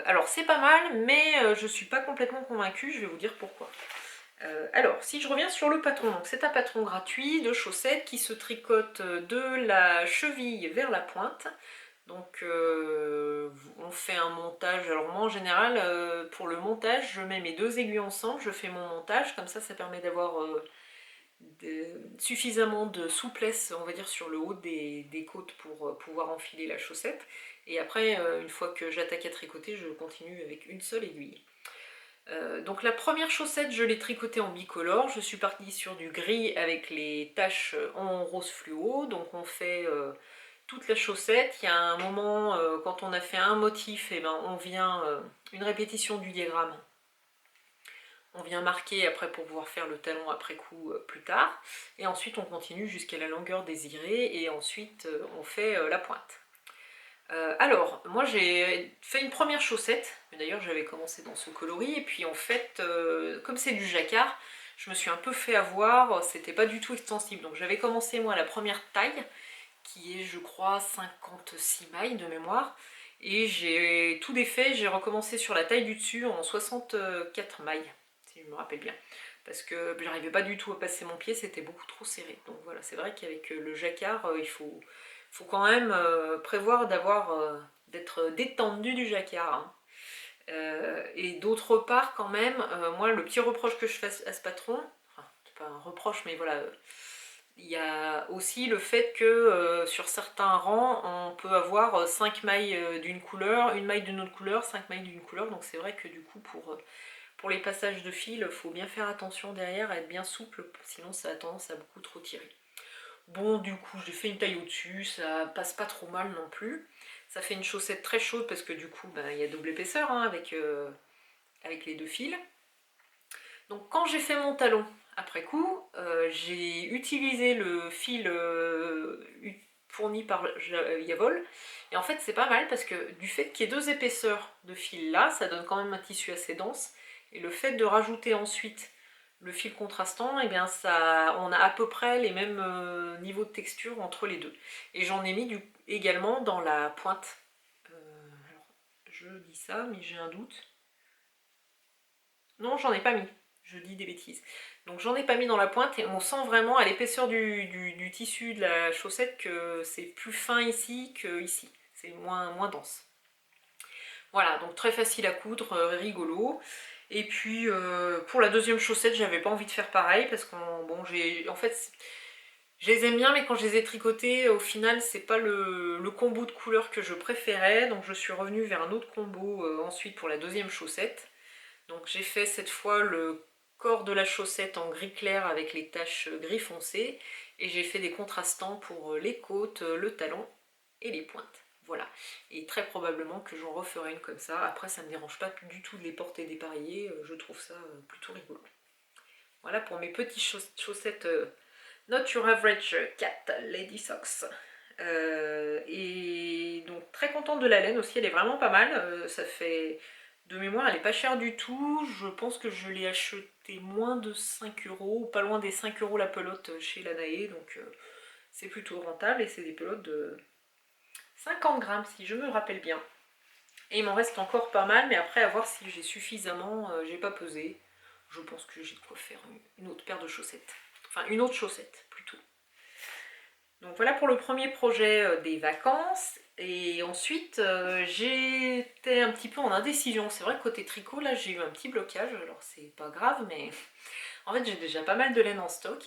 Alors, c'est pas mal, mais je suis pas complètement convaincue, je vais vous dire pourquoi. Alors, si je reviens sur le patron, donc c'est un patron gratuit de chaussettes qui se tricote de la cheville vers la pointe. Donc on fait un montage, alors moi en général pour le montage je mets mes 2 aiguilles ensemble, je fais mon montage, comme ça permet d'avoir suffisamment de souplesse on va dire sur le haut des côtes pour pouvoir enfiler la chaussette, et après une fois que j'attaque à tricoter je continue avec une seule aiguille. Donc la première chaussette je l'ai tricotée en bicolore, je suis partie sur du gris avec les taches en rose fluo, donc on fait toute la chaussette. Il y a un moment, quand on a fait un motif, et ben on vient, une répétition du diagramme, on vient marquer après pour pouvoir faire le talon après coup plus tard, et ensuite on continue jusqu'à la longueur désirée, et ensuite on fait la pointe. Alors, moi j'ai fait une première chaussette, d'ailleurs j'avais commencé dans ce coloris, et puis en fait, comme c'est du jacquard, je me suis un peu fait avoir, c'était pas du tout extensible, donc j'avais commencé moi à la première taille, qui est je crois 56 mailles de mémoire, et j'ai tout défait, j'ai recommencé sur la taille du dessus en 64 mailles, si je me rappelle bien, parce que j'arrivais pas du tout à passer mon pied, c'était beaucoup trop serré. Donc voilà, c'est vrai qu'avec le jacquard, il faut quand même prévoir d'être détendu du jacquard, hein. Et d'autre part quand même, moi le petit reproche que je fais à ce patron, enfin c'est pas un reproche mais voilà, il y a aussi le fait que sur certains rangs, on peut avoir 5 mailles d'une couleur, une maille d'une autre couleur, 5 mailles d'une couleur, donc c'est vrai que du coup pour les passages de fil, il faut bien faire attention derrière, à être bien souple, sinon ça a tendance à beaucoup trop tirer. Bon, du coup j'ai fait une taille au-dessus, ça passe pas trop mal non plus. Ça fait une chaussette très chaude parce que du coup il y a double épaisseur hein, avec les 2 fils. Donc quand j'ai fait mon talon, après coup, j'ai utilisé le fil fourni par Yavol, et en fait c'est pas mal parce que du fait qu'il y ait 2 épaisseurs de fil là, ça donne quand même un tissu assez dense, et le fait de rajouter ensuite le fil contrastant, et bien ça, on a à peu près les mêmes niveaux de texture entre les deux. Et j'en ai mis également dans la pointe. Alors, je dis ça, mais j'ai un doute. Non, j'en ai pas mis. Je dis des bêtises. Donc j'en ai pas mis dans la pointe et on sent vraiment à l'épaisseur du tissu de la chaussette que c'est plus fin ici que ici. C'est moins dense. Voilà, donc très facile à coudre, rigolo. Et puis pour la deuxième chaussette, j'avais pas envie de faire pareil parce que bon, en fait, je les aime bien, mais quand je les ai tricotées, au final, c'est pas le combo de couleurs que je préférais. Donc je suis revenue vers un autre combo ensuite pour la deuxième chaussette. Donc j'ai fait cette fois le corps de la chaussette en gris clair avec les taches gris foncé. Et j'ai fait des contrastants pour les côtes, le talon et les pointes. Voilà. Et très probablement que j'en referai une comme ça. Après, ça ne me dérange pas du tout de les porter dépareillées. Je trouve ça plutôt rigolo. Voilà pour mes petites chaussettes Not Your Average Cat Lady Socks. Et donc très contente de la laine aussi, elle est vraiment pas mal. Ça fait de mémoire, elle est pas chère du tout. Je pense que je l'ai acheté moins de 5 €, pas loin des 5 € la pelote chez Lanae. Donc c'est plutôt rentable et c'est des pelotes de 50 grammes si je me rappelle bien. Et il m'en reste encore pas mal, mais après à voir si j'ai suffisamment, j'ai pas pesé. Je pense que j'ai de quoi faire une autre paire de chaussettes. Enfin une autre chaussette plutôt. Donc voilà pour le premier projet des vacances. Et ensuite j'étais un petit peu en indécision. C'est vrai que côté tricot là j'ai eu un petit blocage. Alors c'est pas grave, mais en fait j'ai déjà pas mal de laine en stock.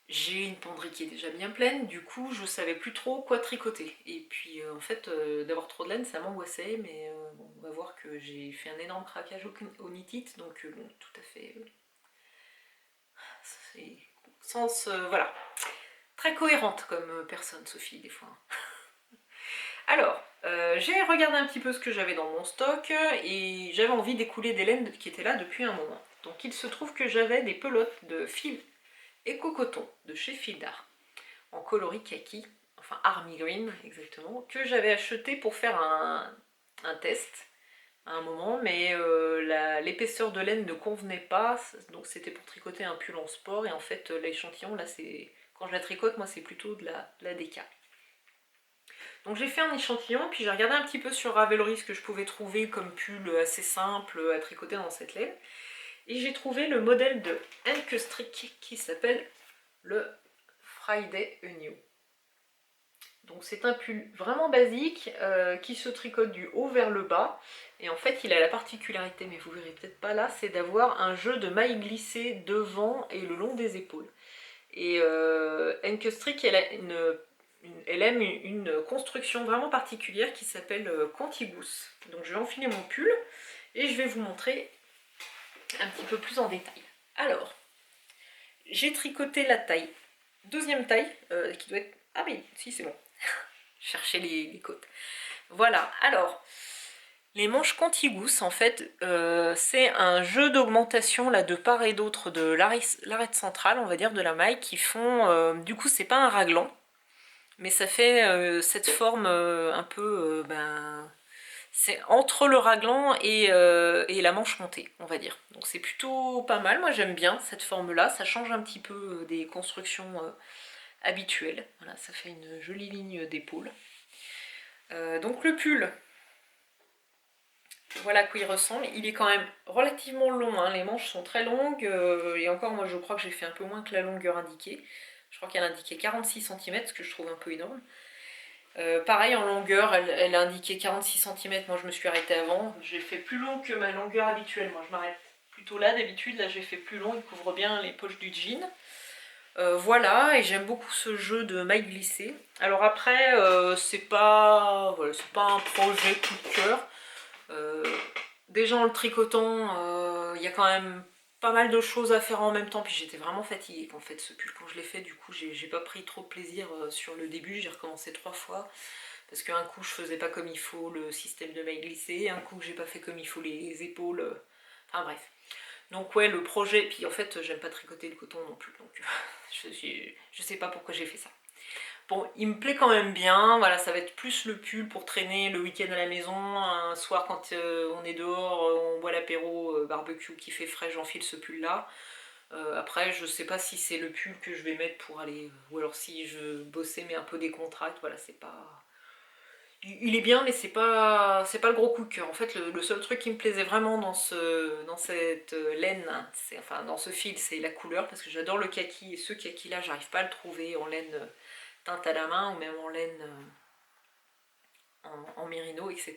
J'ai une penderie qui est déjà bien pleine, du coup je savais plus trop quoi tricoter. Et puis en fait d'avoir trop de laine ça m'angoissait, mais bon, on va voir que j'ai fait un énorme craquage au knit-it, donc bon, tout à fait... c'est sens, voilà, très cohérente comme personne Sophie des fois. Alors, j'ai regardé un petit peu ce que j'avais dans mon stock et j'avais envie d'écouler des laines qui étaient là depuis un moment. Donc il se trouve que j'avais des pelotes de fil Éco-Coton de chez Fildar en coloris kaki, enfin Army Green exactement, que j'avais acheté pour faire un test à un moment, mais l'épaisseur de laine ne convenait pas, donc c'était pour tricoter un pull en sport, et en fait l'échantillon là c'est, quand je la tricote moi c'est plutôt de la DK. Donc j'ai fait un échantillon, puis j'ai regardé un petit peu sur Ravelry ce que je pouvais trouver comme pull assez simple à tricoter dans cette laine. Et j'ai trouvé le modèle de Enkestrick qui s'appelle le Friday New. Donc c'est un pull vraiment basique qui se tricote du haut vers le bas. Et en fait il a la particularité, mais vous verrez peut-être pas là, c'est d'avoir un jeu de mailles glissées devant et le long des épaules. Et Enkestrick elle aime une construction vraiment particulière qui s'appelle Contiguous. Donc je vais enfiler mon pull et je vais vous montrer un petit peu plus en détail. Alors, j'ai tricoté la taille, deuxième taille, qui doit être... Ah oui, si c'est bon. Chercher les côtes. Voilà, alors, les manches contiguous, en fait, c'est un jeu d'augmentation là de part et d'autre de l'arête centrale, on va dire, de la maille, qui font... du coup, c'est pas un raglan, mais ça fait cette forme un peu... c'est entre le raglan et la manche montée, on va dire. Donc c'est plutôt pas mal, moi j'aime bien cette forme-là, ça change un petit peu des constructions habituelles. Voilà, ça fait une jolie ligne d'épaule. Donc le pull, voilà à quoi il ressemble. Il est quand même relativement long, hein. Les manches sont très longues, et encore moi je crois que j'ai fait un peu moins que la longueur indiquée. Je crois qu'elle indiquait 46 cm, ce que je trouve un peu énorme. Pareil en longueur, elle a indiqué 46 cm, moi je me suis arrêtée avant. J'ai fait plus long que ma longueur habituelle, moi je m'arrête plutôt là d'habitude, là j'ai fait plus long, il couvre bien les poches du jean. Voilà, et j'aime beaucoup ce jeu de mailles glissées. Alors après, c'est pas, voilà, c'est pas un projet coup de cœur. Déjà en le tricotant, il y a quand même pas mal de choses à faire en même temps, puis j'étais vraiment fatiguée en fait ce pull quand je l'ai fait, du coup j'ai pas pris trop de plaisir sur le début, j'ai recommencé 3 fois parce qu'un coup je faisais pas comme il faut le système de mailles glissées, un coup j'ai pas fait comme il faut les épaules, enfin bref. Donc ouais, le projet, puis en fait j'aime pas tricoter le coton non plus, donc je sais pas pourquoi j'ai fait ça. Bon, il me plaît quand même bien, voilà, ça va être plus le pull pour traîner le week-end à la maison, un soir quand on est dehors, on boit l'apéro, barbecue qui fait frais, j'enfile ce pull là. Après, je sais pas si c'est le pull que je vais mettre pour aller... ou alors si je bossais mais un peu décontracte, voilà, c'est pas... Il est bien, mais c'est pas le gros coup de cœur. En fait, le seul truc qui me plaisait vraiment dans cette laine, enfin dans ce fil, c'est la couleur, parce que j'adore le kaki, et ce kaki-là, j'arrive pas à le trouver en laine teinte à la main, ou même en laine en mérino, etc.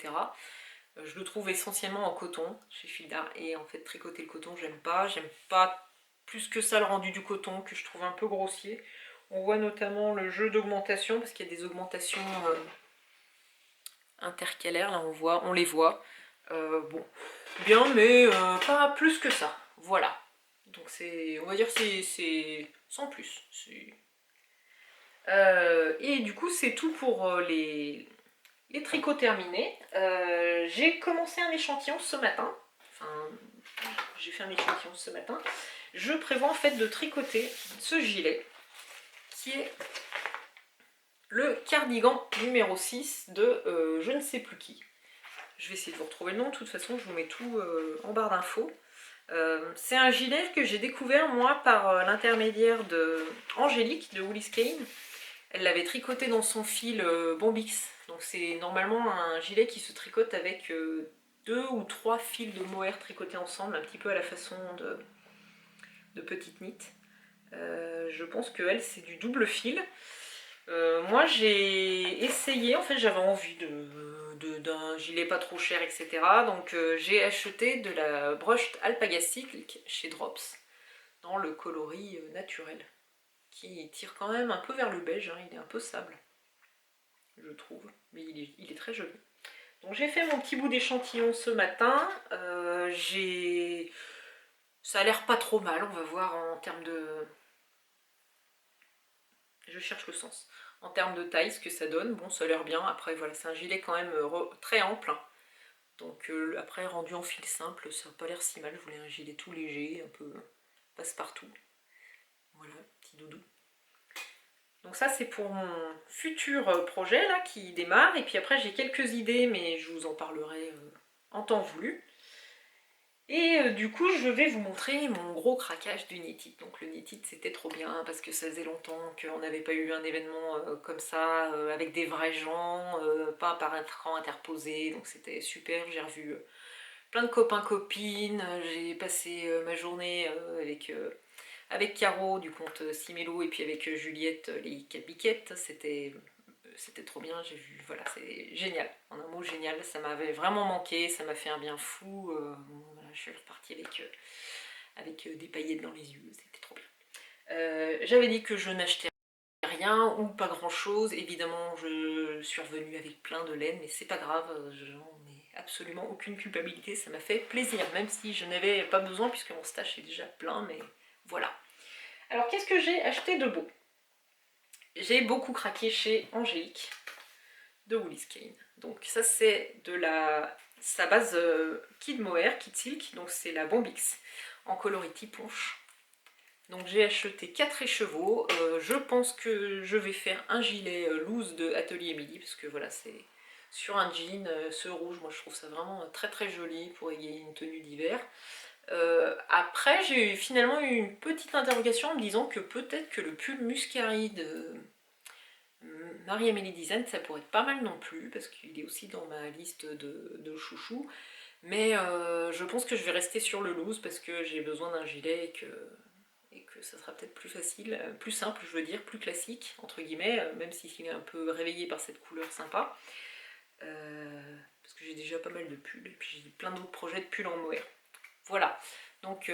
Je le trouve essentiellement en coton, chez Fildar, et en fait, tricoter le coton, j'aime pas plus que ça le rendu du coton, que je trouve un peu grossier. On voit notamment le jeu d'augmentation, parce qu'il y a des augmentations... intercalaires, là on les voit. Bon, bien, mais pas plus que ça. Voilà. Donc c'est, on va dire c'est sans plus. Et du coup c'est tout pour les tricots terminés. J'ai commencé un échantillon ce matin. Enfin, j'ai fait un échantillon ce matin. Je prévois en fait de tricoter ce gilet qui est le cardigan numéro 6 de je ne sais plus qui. Je vais essayer de vous retrouver le nom, de toute façon je vous mets tout en barre d'infos. C'est un gilet que j'ai découvert moi par l'intermédiaire de Angélique de Woolies Cane. Elle l'avait tricoté dans son fil Bombix. Donc c'est normalement un gilet qui se tricote avec 2 ou 3 fils de mohair tricotés ensemble, un petit peu à la façon de petite knit. Je pense que elle c'est du double fil. Moi j'ai essayé, en fait j'avais envie d'un gilet pas trop cher, etc. Donc j'ai acheté de la brushed alpaga silk chez Drops dans le coloris naturel qui tire quand même un peu vers le beige, hein, il est un peu sable je trouve, mais il est très joli. Donc j'ai fait mon petit bout d'échantillon ce matin, ça a l'air pas trop mal, on va voir en termes de... Je cherche le sens. En termes de taille, ce que ça donne, bon ça a l'air bien, après voilà, c'est un gilet quand même très ample, hein. Donc après rendu en fil simple, ça n'a pas l'air si mal, je voulais un gilet tout léger, un peu passe-partout. Voilà, petit doudou. Donc ça c'est pour mon futur projet là qui démarre, et puis après j'ai quelques idées mais je vous en parlerai en temps voulu. Et du coup je vais vous montrer mon gros craquage du Knit It. Donc le Knit It c'était trop bien parce que ça faisait longtemps qu'on n'avait pas eu un événement comme ça, avec des vrais gens, pas par un écran interposé, donc c'était super. J'ai revu plein de copains copines, j'ai passé ma journée avec Caro du compte Simelo et puis avec Juliette les 4 biquettes, c'était trop bien, j'ai vu, voilà, c'est génial, en un mot génial, ça m'avait vraiment manqué, ça m'a fait un bien fou, voilà, je suis repartie avec des paillettes dans les yeux, c'était trop bien. J'avais dit que je n'achetais rien ou pas grand chose, évidemment je suis revenue avec plein de laine, mais c'est pas grave, j'en ai absolument aucune culpabilité, ça m'a fait plaisir, même si je n'avais pas besoin puisque mon stash est déjà plein, mais voilà. Alors qu'est-ce que j'ai acheté de beau? J'ai beaucoup craqué chez Angélique de Woolies Cane. Donc ça c'est de sa base Kid Mohair, Kid Silk, donc c'est la Bombix en coloris ponche. Donc j'ai acheté 4 écheveaux, je pense que je vais faire un gilet loose de Atelier Emily, parce que voilà c'est sur un jean, ce rouge, moi je trouve ça vraiment très très joli pour égayer une tenue d'hiver. Après j'ai finalement eu une petite interrogation en me disant que peut-être que le pull Muscari de Marie-Amélie Design ça pourrait être pas mal non plus, parce qu'il est aussi dans ma liste de chouchous, mais je pense que je vais rester sur le loose parce que j'ai besoin d'un gilet et que ça sera peut-être plus facile, plus simple je veux dire, plus classique entre guillemets, même s'il est un peu réveillé par cette couleur sympa, parce que j'ai déjà pas mal de pulls et puis j'ai plein d'autres projets de pulls en mohair. Voilà, donc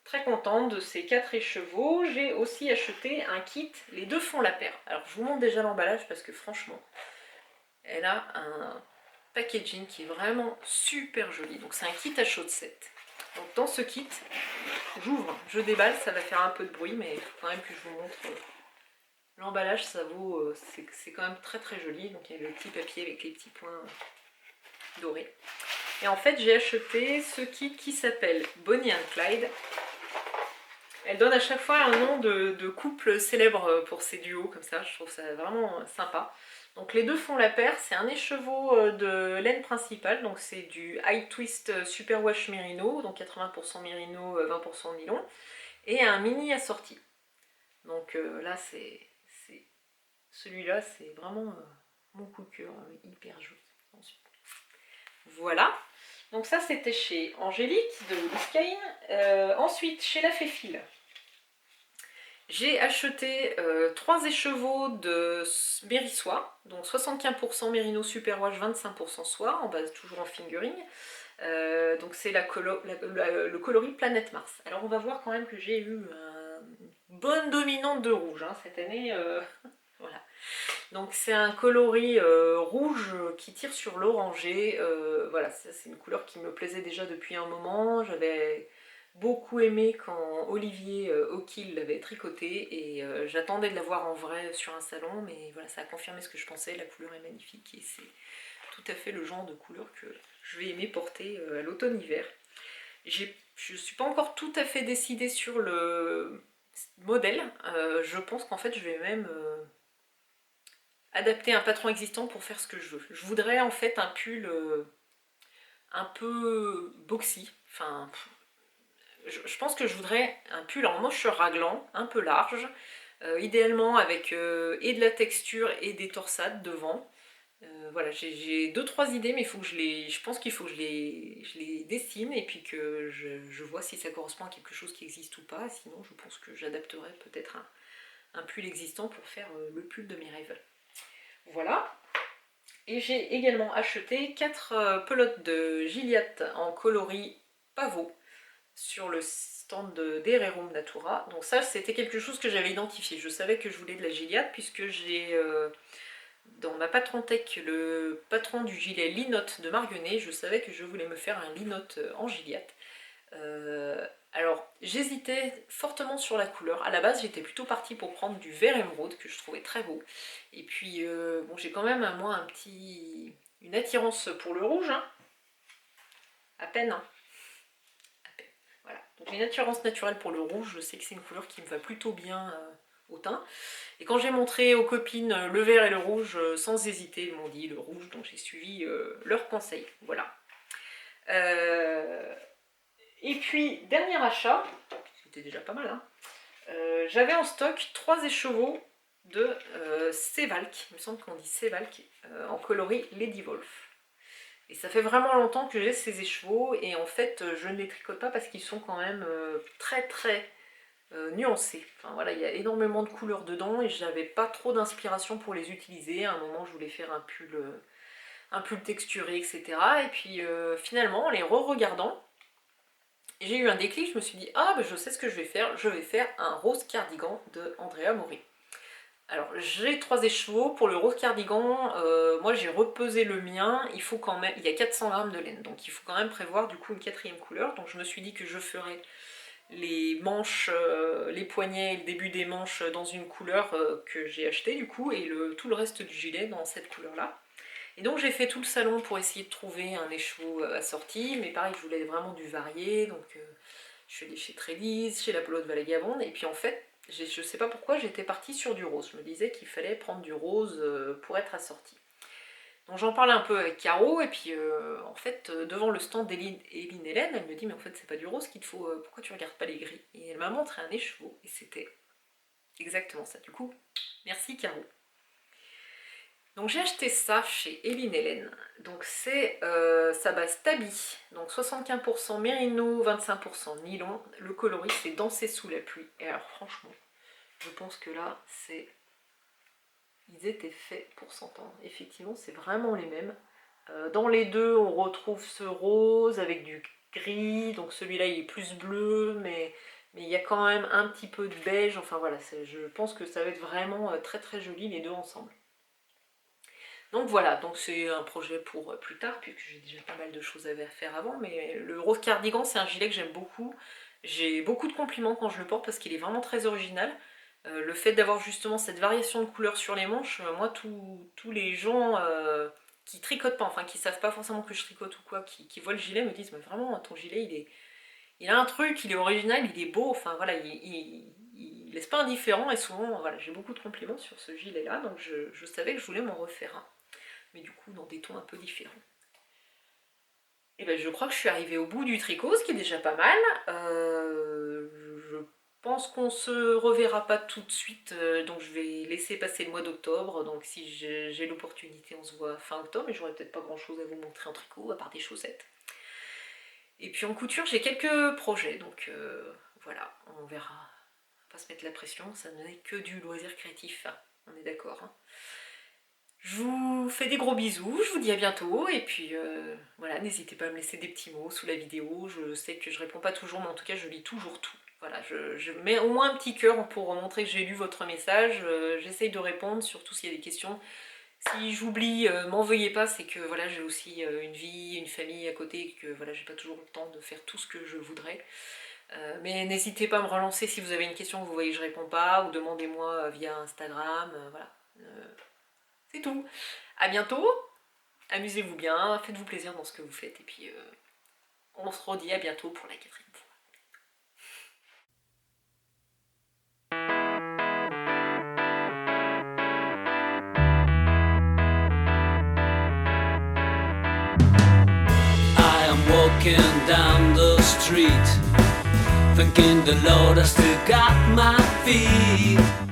très contente de ces 4 écheveaux. J'ai aussi acheté un kit, les deux font la paire. Alors je vous montre déjà l'emballage parce que franchement, elle a un packaging qui est vraiment super joli. Donc c'est un kit à chaussette. Donc dans ce kit, j'ouvre, je déballe, ça va faire un peu de bruit, mais il faut quand même que je vous montre l'emballage, ça vaut, c'est quand même très très joli. Donc il y a le petit papier avec les petits points dorés. Et en fait j'ai acheté ce kit qui s'appelle Bonnie and Clyde. Elle donne à chaque fois un nom de couple célèbre pour ses duos comme ça, je trouve ça vraiment sympa. Donc les deux font la paire, c'est un écheveau de laine principale, donc c'est du High Twist Super Wash Merino, donc 80% Merino, 20% nylon. et un mini assorti. Donc là, celui-là, c'est vraiment mon coup de cœur, hyper joli. Ensuite. Voilà. Donc ça, c'était chez Angélique de Biscayne. Ensuite, chez La Féfile, j'ai acheté 3 écheveaux de Mérissoie, donc 75% Mérino Superwash, 25% soie, en base toujours en fingering. Donc c'est le coloris Planète Mars. Alors on va voir quand même que j'ai eu une bonne dominante de rouge hein, cette année. Voilà. Donc c'est un coloris rouge qui tire sur l'orangé. Voilà, c'est une couleur qui me plaisait déjà depuis un moment. J'avais beaucoup aimé quand Olivier O'Kill l'avait tricoté et j'attendais de la voir en vrai sur un salon, mais voilà, ça a confirmé ce que je pensais. La couleur est magnifique et c'est tout à fait le genre de couleur que je vais aimer porter à l'automne-hiver. Je ne suis pas encore tout à fait décidée sur le modèle. Je pense qu'en fait je vais même adapter un patron existant pour faire ce que je veux. Je voudrais en fait un pull un peu boxy. Enfin, je pense que je voudrais un pull en manche raglan, un peu large, idéalement avec et de la texture et des torsades devant. Voilà, j'ai 2-3 idées, mais il faut que je pense qu'il faut que je les dessine et puis que je vois si ça correspond à quelque chose qui existe ou pas. Sinon, je pense que j'adapterai peut-être un pull existant pour faire le pull de mes rêves. Voilà. Et j'ai également acheté 4 pelotes de Gilliatt en coloris pavot sur le stand de Rerum Natura. Donc ça, c'était quelque chose que j'avais identifié. Je savais que je voulais de la Gilliatt puisque j'ai dans ma patron tech le patron du gilet linotte de Marguenet. Je savais que je voulais me faire un linotte en Gilliatt. Alors j'hésitais fortement sur la couleur. À la base j'étais plutôt partie pour prendre du vert émeraude que je trouvais très beau. Et puis bon, j'ai quand même moi une attirance pour le rouge. Hein. À peine. Hein. À peine. Voilà. Donc j'ai une attirance naturelle pour le rouge. Je sais que c'est une couleur qui me va plutôt bien au teint. Et quand j'ai montré aux copines le vert et le rouge, sans hésiter, elles m'ont dit le rouge. Donc j'ai suivi leurs conseils. Voilà. Et puis, dernier achat, c'était déjà pas mal, hein, j'avais en stock 3 écheveaux de Sevalk, il me semble qu'on dit Sevalk, en coloris Lady Wolf. Et ça fait vraiment longtemps que j'ai ces écheveaux, et en fait, je ne les tricote pas parce qu'ils sont quand même très très nuancés. Enfin voilà, il y a énormément de couleurs dedans, et j'avais pas trop d'inspiration pour les utiliser. À un moment, je voulais faire un pull texturé, etc. Et puis finalement, en les re-regardant, j'ai eu un déclic, je me suis dit, ah ben je sais ce que je vais faire un rose cardigan de Andrea Mori. Alors j'ai 3 écheveaux, pour le rose cardigan, moi j'ai repesé le mien, il faut quand même, il y a 400 grammes de laine, donc il faut quand même prévoir du coup une 4e couleur, donc je me suis dit que je ferais les manches, les poignets et le début des manches dans une couleur que j'ai achetée du coup, et tout le reste du gilet dans cette couleur là. Et donc j'ai fait tout le salon pour essayer de trouver un écheveau assorti, mais pareil je voulais vraiment du varié, donc je suis allée chez Trélise, chez la Pelote Vallée-Gabonde, et puis en fait, je sais pas pourquoi j'étais partie sur du rose. Je me disais qu'il fallait prendre du rose pour être assorti. Donc j'en parlais un peu avec Caro, et puis en fait, devant le stand d'Éline Hélène, elle me dit mais en fait c'est pas du rose qu'il te faut, pourquoi tu regardes pas les gris? Et elle m'a montré un écheveau, et c'était exactement ça. Du coup, merci Caro. Donc j'ai acheté ça chez Éline Hélène, donc c'est sa base Tabi, donc 75% mérino, 25% nylon, le coloris c'est Danser sous la pluie, et alors franchement, je pense que là, ils étaient faits pour s'entendre, effectivement c'est vraiment les mêmes. Dans les deux on retrouve ce rose avec du gris, donc celui-là il est plus bleu, mais il y a quand même un petit peu de beige, enfin voilà, je pense que ça va être vraiment très très joli les deux ensemble. Donc voilà, donc c'est un projet pour plus tard, puisque j'ai déjà pas mal de choses à faire avant, mais le rose cardigan c'est un gilet que j'aime beaucoup. J'ai beaucoup de compliments quand je le porte parce qu'il est vraiment très original. Le fait d'avoir justement cette variation de couleurs sur les manches, moi tous les gens qui tricotent pas, enfin qui savent pas forcément que je tricote ou quoi, qui voient le gilet me disent mais vraiment ton gilet il a un truc, il est original, il est beau, enfin voilà, il laisse pas indifférent, et souvent voilà, j'ai beaucoup de compliments sur ce gilet là, donc je savais que je voulais m'en refaire un. Mais du coup dans des tons un peu différents. Et ben je crois que je suis arrivée au bout du tricot, ce qui est déjà pas mal. Je pense qu'on se reverra pas tout de suite, donc je vais laisser passer le mois d'octobre. Donc si j'ai l'opportunité, on se voit fin octobre, mais j'aurai peut-être pas grand chose à vous montrer en tricot, à part des chaussettes. Et puis en couture, j'ai quelques projets, donc voilà, on verra. On va pas se mettre la pression, ça n'est que du loisir créatif, hein, on est d'accord. Hein. Je vous fais des gros bisous, je vous dis à bientôt, et puis voilà, n'hésitez pas à me laisser des petits mots sous la vidéo. Je sais que je réponds pas toujours, mais en tout cas je lis toujours tout. Voilà, je mets au moins un petit cœur pour montrer que j'ai lu votre message. J'essaye de répondre, surtout s'il y a des questions. Si j'oublie, m'en veuillez pas, c'est que voilà, j'ai aussi une vie, une famille à côté, et que voilà, j'ai pas toujours le temps de faire tout ce que je voudrais. Mais n'hésitez pas à me relancer si vous avez une question que vous voyez que je réponds pas, ou demandez-moi via Instagram, voilà. C'est tout. À bientôt, amusez-vous bien, faites-vous plaisir dans ce que vous faites, et puis on se redit à bientôt pour la 4e fois. Walking down the street, thanking the Lord I still got my feet.